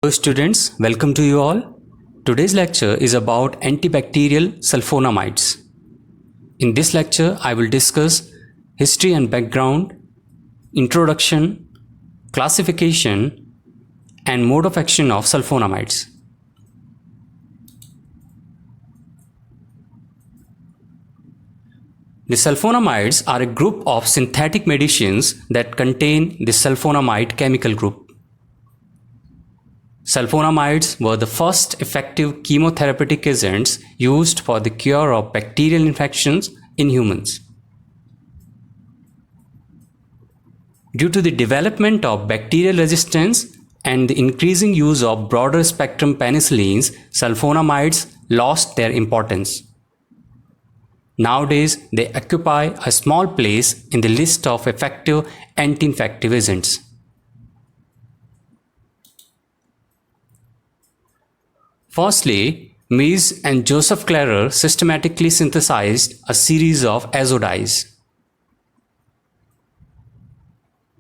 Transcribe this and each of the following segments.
Hello students, welcome to you all. Today's lecture is about antibacterial sulfonamides. In this lecture, I will discuss history and background, introduction, classification, and mode of action of sulfonamides. The sulfonamides are a group of synthetic medicines that contain the sulfonamide chemical group. Sulfonamides were the first effective chemotherapeutic agents used for the cure of bacterial infections in humans. Due to the development of bacterial resistance and the increasing use of broader spectrum penicillins, sulfonamides lost their importance. Nowadays, they occupy a small place in the list of effective anti-infective agents. Firstly, Mies and Joseph Clarer systematically synthesized a series of azo dyes.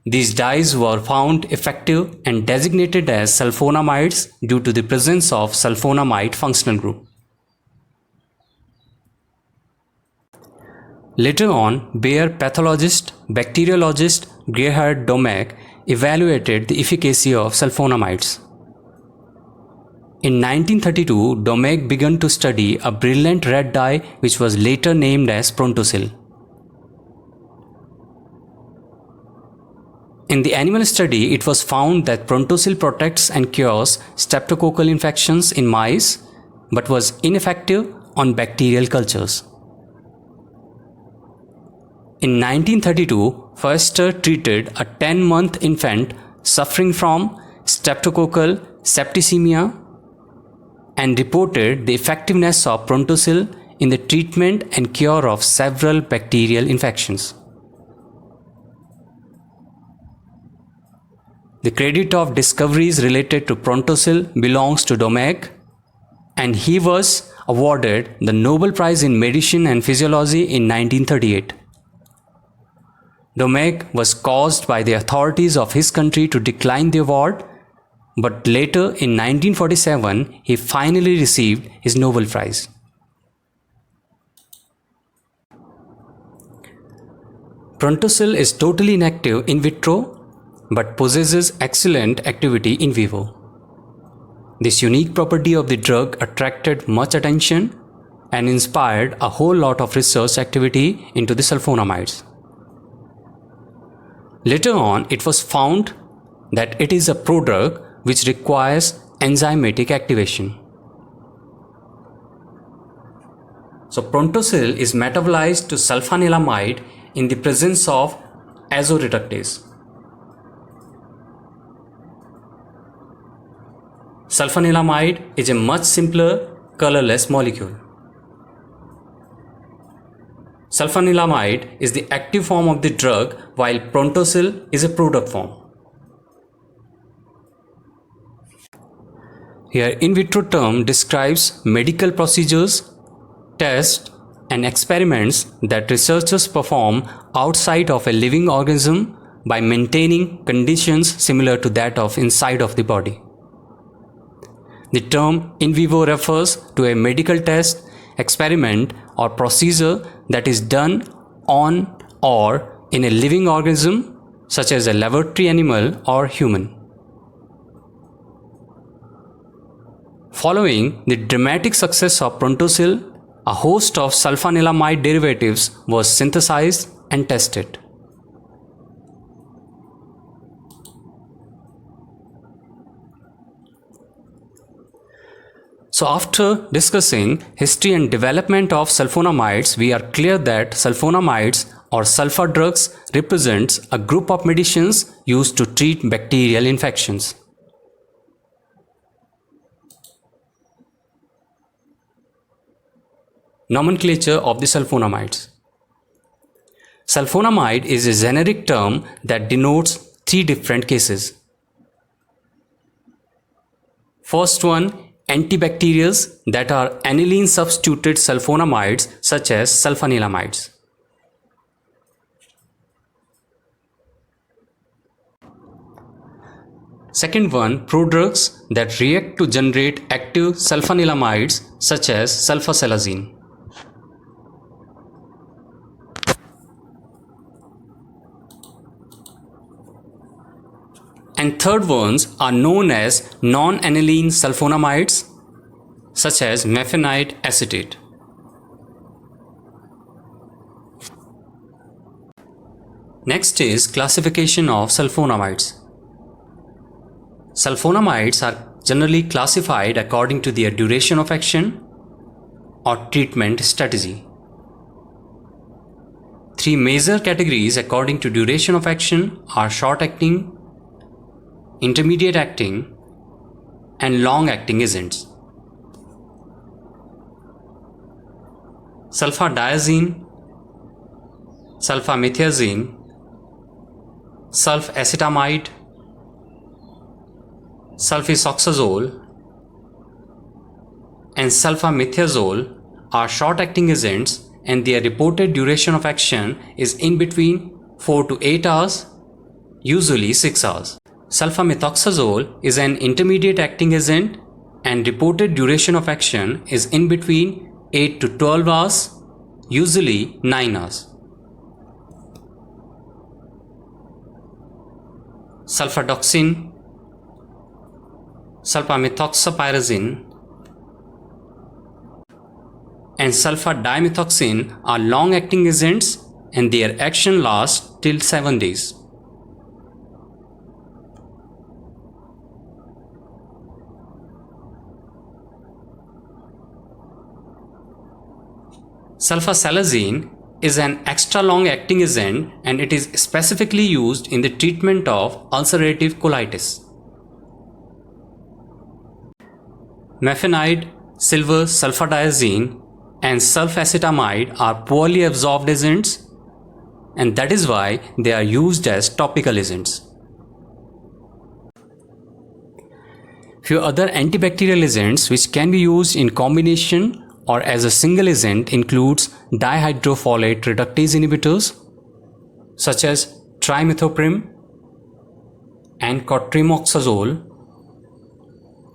These dyes were found effective and designated as sulfonamides due to the presence of sulfonamide functional group. Later on, Bayer pathologist bacteriologist Gerhard Domecq evaluated the efficacy of sulfonamides. In 1932, Domecq began to study a brilliant red dye which was later named as Prontosil. In the animal study, it was found that Prontosil protects and cures streptococcal infections in mice but was ineffective on bacterial cultures. In 1932, Foerster treated a 10-month infant suffering from streptococcal septicemia and reported the effectiveness of Prontosil in the treatment and cure of several bacterial infections. The credit of discoveries related to Prontosil belongs to Domecq, and he was awarded the Nobel Prize in Medicine and Physiology in 1938. Domecq was caused by the authorities of his country to decline the award, but later in 1947 he finally received his Nobel Prize. Prontosil is totally inactive in vitro but possesses excellent activity in vivo. This unique property of the drug attracted much attention and inspired a whole lot of research activity into the sulfonamides. Later on, it was found that it is a prodrug which requires enzymatic activation. So Prontosil is metabolized to sulfanilamide in the presence of azo reductase. Sulfanilamide is a much simpler, colorless molecule. Sulfanilamide is the active form of the drug while Prontosil is a prodrug form. Here, in vitro term describes medical procedures, tests, and experiments that researchers perform outside of a living organism by maintaining conditions similar to that of inside of the body. The term in vivo refers to a medical test, experiment, or procedure that is done on or in a living organism such as a laboratory animal or human. Following the dramatic success of Prontosil, a host of sulfanilamide derivatives was synthesized and tested. So after discussing history and development of sulfonamides, we are clear that sulfonamides or sulfur drugs represents a group of medicines used to treat bacterial infections. Nomenclature of the sulfonamides. Sulfonamide is a generic term that denotes three different cases. First one, antibacterials that are aniline substituted sulfonamides such as sulfanilamides. Second one, prodrugs that react to generate active sulfonylamides such as sulfasalazine. And third ones are known as non-aniline sulfonamides such as mefenide acetate. Next is classification of sulfonamides. Sulfonamides are generally classified according to their duration of action or treatment strategy. Three major categories according to duration of action are short-acting, intermediate-acting, and long-acting agents. Sulfadiazine, sulfamethiazine, sulfacetamide, sulfasoxazole, and sulfamethiazole are short-acting agents and their reported duration of action is in between 4 to 8 hours, usually 6 hours. Sulfamethoxazole is an intermediate-acting agent and reported duration of action is in between 8 to 12 hours, usually 9 hours. Sulfadoxine, sulfamethoxypyrazine, and sulfadimethoxine are long-acting agents and their action lasts till 7 days. Sulfasalazine is an extra long-acting agent and it is specifically used in the treatment of ulcerative colitis. Mefenide, silver sulfadiazine, and sulfacetamide are poorly absorbed agents and that is why they are used as topical agents. Few other antibacterial agents which can be used in combination or as a single agent includes dihydrofolate reductase inhibitors such as trimethoprim and cotrimoxazole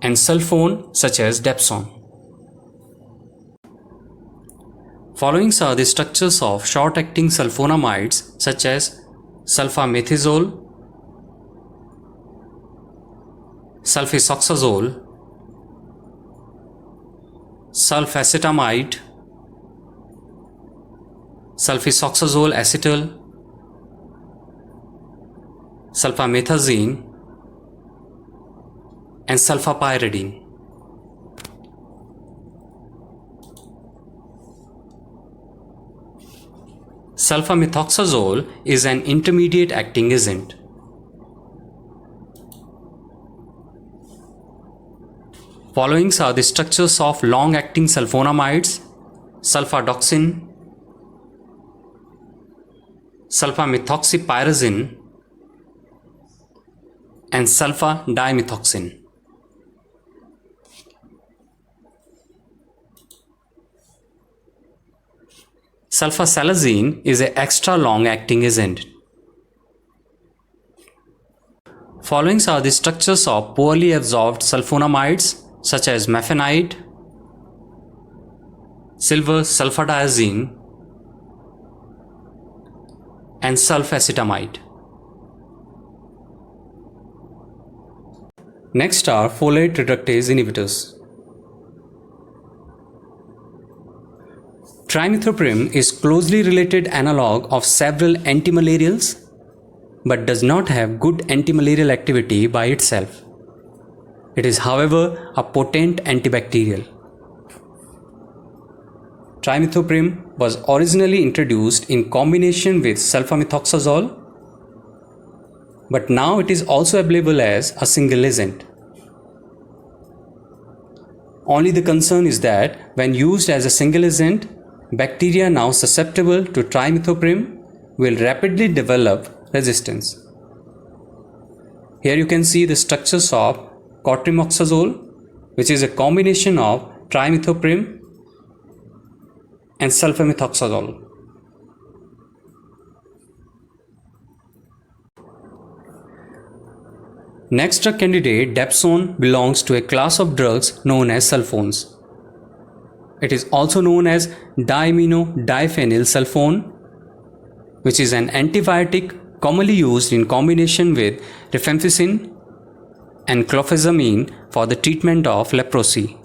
and sulfone such as Dapsone. Following are the structures of short-acting sulfonamides such as sulfamethisole, sulfasoxazole, sulfacetamide, sulfasoxazole acetal, sulfamethoxazine, and sulfapyridine. Sulfamethoxazole is an intermediate acting agent. Following are the structures of long-acting sulfonamides: sulfadoxine, sulfamethoxypyrazine, and sulfadimethoxine. Sulfasalazine is an extra long-acting agent. Following are the structures of poorly absorbed sulfonamides such as mefenide, silver sulfadiazine, and sulfacetamide. Next are folate reductase inhibitors. Trimethoprim is closely related analog of several antimalarials but does not have good antimalarial activity by itself. It is, however, a potent antibacterial. Trimethoprim was originally introduced in combination with sulfamethoxazole, but now it is also available as a single agent. Only the concern is that when used as a single agent, bacteria now susceptible to trimethoprim will rapidly develop resistance. Here you can see the structures of cotrimoxazole, which is a combination of trimethoprim and sulfamethoxazole. Next drug candidate, dapsone, belongs to a class of drugs known as sulfones. It is also known as diaminodiphenylsulfone, which is an antibiotic commonly used in combination with rifampicin and clofazimine for the treatment of leprosy.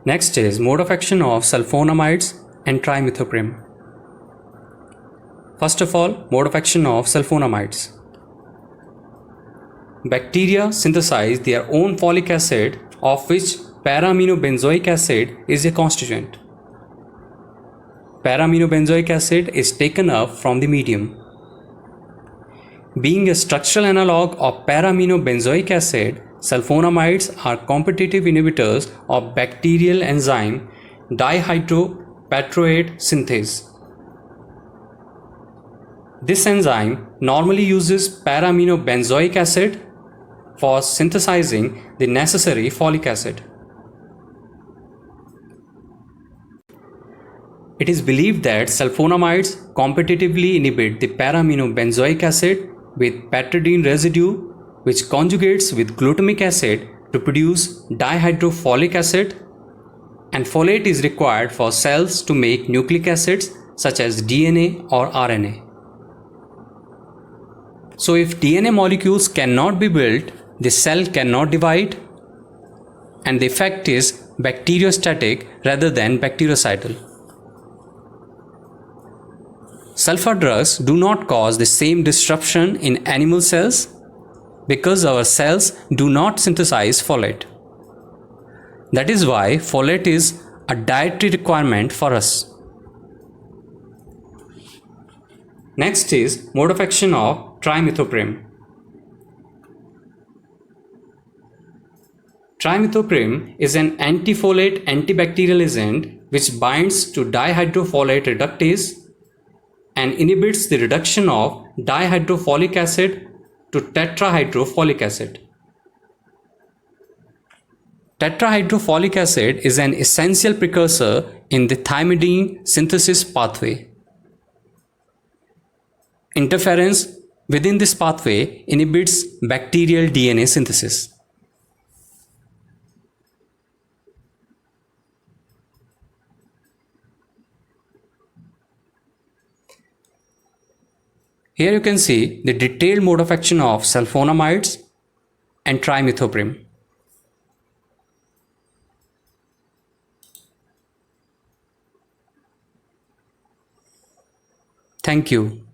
Next is mode of action of sulfonamides and trimethoprim. First of all, mode of action of sulfonamides. Bacteria synthesize their own folic acid, of which para-aminobenzoic acid is a constituent. Para-aminobenzoic acid is taken up from the medium. Being a structural analog of para-aminobenzoic acid, sulfonamides are competitive inhibitors of bacterial enzyme dihydropatroate synthase. This enzyme normally uses para-aminobenzoic acid for synthesizing the necessary folic acid. It is believed that sulfonamides competitively inhibit the para-aminobenzoic acid with patridine residue, which conjugates with glutamic acid to produce dihydrofolic acid, and folate is required for cells to make nucleic acids such as DNA or RNA. So if DNA molecules cannot be built, the cell cannot divide, and the effect is bacteriostatic rather than bactericidal. Sulfur drugs do not cause the same disruption in animal cells because our cells do not synthesize folate. That is why folate is a dietary requirement for us. Next is mode of action of trimethoprim. Trimethoprim is an antifolate antibacterial agent which binds to dihydrofolate reductase and inhibits the reduction of dihydrofolic acid to tetrahydrofolic acid. Tetrahydrofolic acid is an essential precursor in the thymidine synthesis pathway. Interference within this pathway inhibits bacterial DNA synthesis. Here you can see the detailed mode of action of sulfonamides and trimethoprim. Thank you.